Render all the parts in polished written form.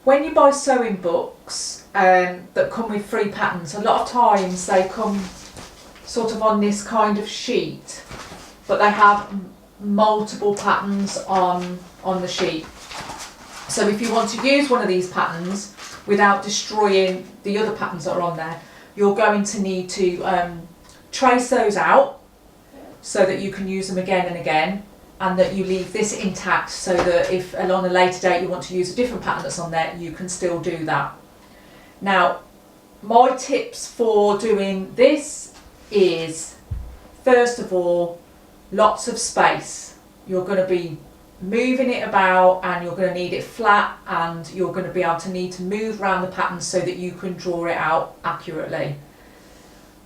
When you buy sewing books that come with free patterns, a lot of times they come sort of on this kind of sheet, but they have multiple patterns on the sheet. So if you want to use one of these patterns without destroying the other patterns that are on there, you're going to need to trace those out so that you can use them again and again, and that you leave this intact so that if on a later date you want to use a different pattern that's on there, you can still do that. Now, my tips for doing this is, first of all, lots of space. You're going to be moving it about and you're going to need it flat, and you're going to be able to need to move around the pattern so that you can draw it out accurately.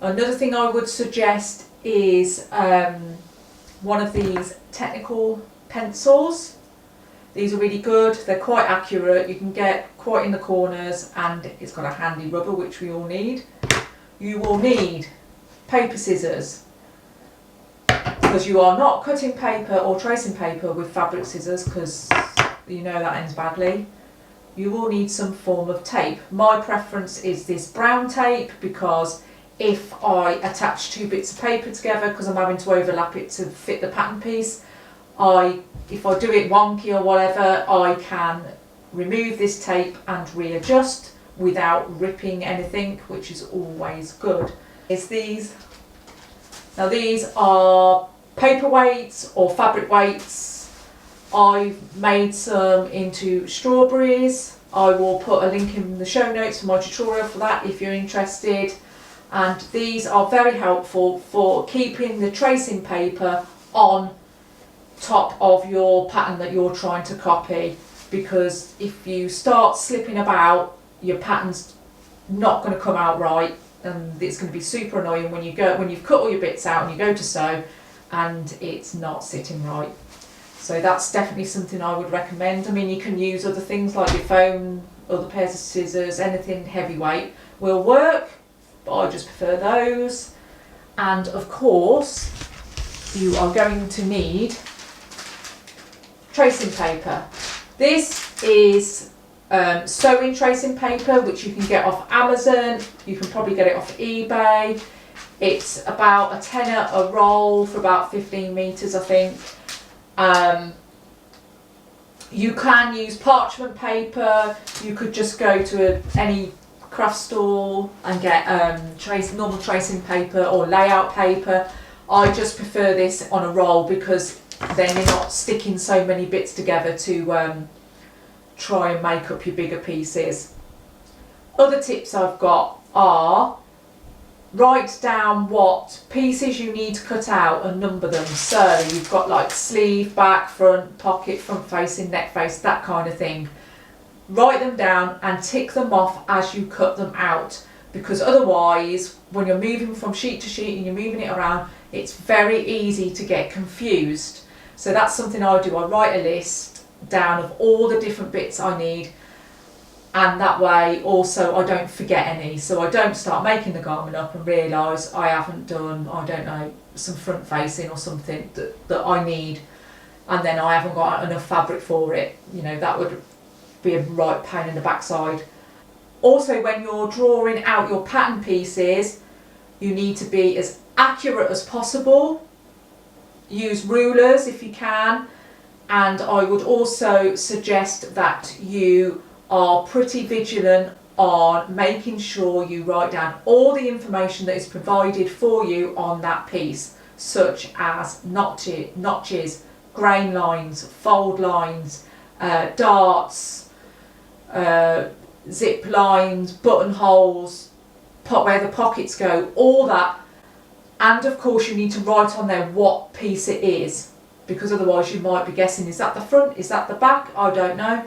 Another thing I would suggest is one of these technical pencils. These are really good, they're quite accurate, you can get quite in the corners, and it's got a handy rubber which we all need. You will need paper scissors, because you are not cutting paper or tracing paper with fabric scissors, because you know that ends badly. You will need some form of tape. My preference is this brown tape, because if I attach two bits of paper together, because I'm having to overlap it to fit the pattern piece, if I do it wonky or whatever, I can remove this tape and readjust without ripping anything, which is always good. Now these are paper weights or fabric weights. I've made some into strawberries. I will put a link in the show notes for my tutorial for that if you're interested. And these are very helpful for keeping the tracing paper on top of your pattern that you're trying to copy, because if you start slipping about, your pattern's not going to come out right, and it's going to be super annoying when you've cut all your bits out and you go to sew and it's not sitting right. So that's definitely something I would recommend. I mean, you can use other things like your phone, other pairs of scissors, anything heavyweight will work, but I just prefer those. And of course, you are going to need tracing paper. This is sewing tracing paper, which you can get off Amazon. You can probably get it off eBay. It's about a tenner a roll for about 15 metres, I think. You can use parchment paper. You could just go to any craft store and get normal tracing paper or layout paper. I just prefer this on a roll, because then you're not sticking so many bits together to try and make up your bigger pieces. Other tips I've got are, write down what pieces you need to cut out and number them. So you've got like sleeve, back, front, pocket, front facing, neck face, that kind of thing. Write them down and tick them off as you cut them out, because otherwise when you're moving from sheet to sheet and you're moving it around, it's very easy to get confused. So that's something I do. I write a list down of all the different bits I need, and that way also I don't forget any, so I don't start making the garment up and realise I haven't done, I don't know, some front facing or something that I need, and then I haven't got enough fabric for it. You know, that would be a right pain in the backside. Also, when you're drawing out your pattern pieces, you need to be as accurate as possible. Use rulers if you can, and I would also suggest that you are pretty vigilant on making sure you write down all the information that is provided for you on that piece, such as notches, grain lines, fold lines, darts, zip lines, buttonholes, where the pockets go, all that. And of course you need to write on there what piece it is, because otherwise you might be guessing, is that the front, is that the back, I don't know.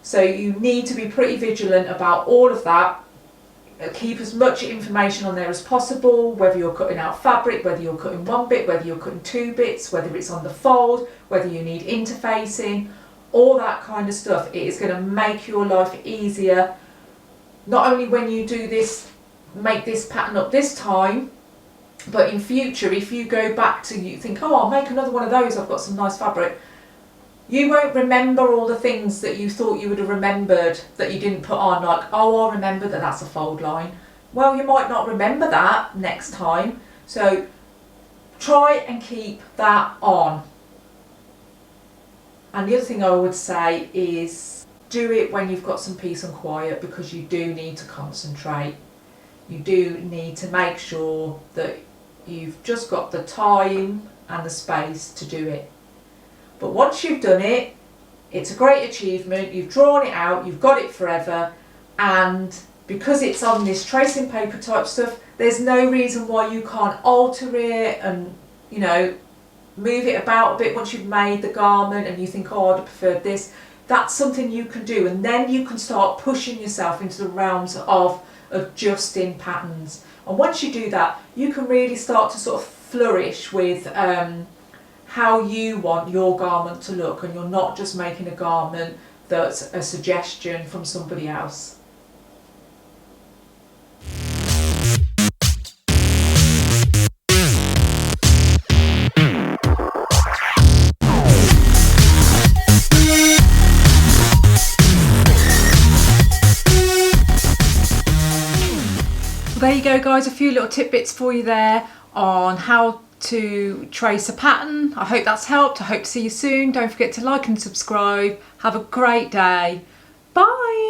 So you need to be pretty vigilant about all of that. Keep as much information on there as possible, whether you're cutting out fabric, whether you're cutting one bit, whether you're cutting two bits, whether it's on the fold, whether you need interfacing, all that kind of stuff. It is going to make your life easier, not only when you do this, make this pattern up this time, but in future, if you go back to, you think, oh, I'll make another one of those, I've got some nice fabric. You won't remember all the things that you thought you would have remembered that you didn't put on, like, oh, I remember that that's a fold line. Well, you might not remember that next time. So try and keep that on. And the other thing I would say is do it when you've got some peace and quiet, because you do need to concentrate. You do need to make sure that you've just got the time and the space to do it. But once you've done it, it's a great achievement. You've drawn it out, you've got it forever, and because it's on this tracing paper type stuff, there's no reason why you can't alter it and, you know, move it about a bit once you've made the garment and you think, oh, I'd have preferred this. That's something you can do, and then you can start pushing yourself into the realms of adjusting patterns. And once you do that, you can really start to sort of flourish with how you want your garment to look, and you're not just making a garment that's a suggestion from somebody else. There you go, guys, a few little tidbits for you there on how to trace a pattern. I hope that's helped. I hope to see you soon. Don't forget to like and subscribe. Have a great day. Bye.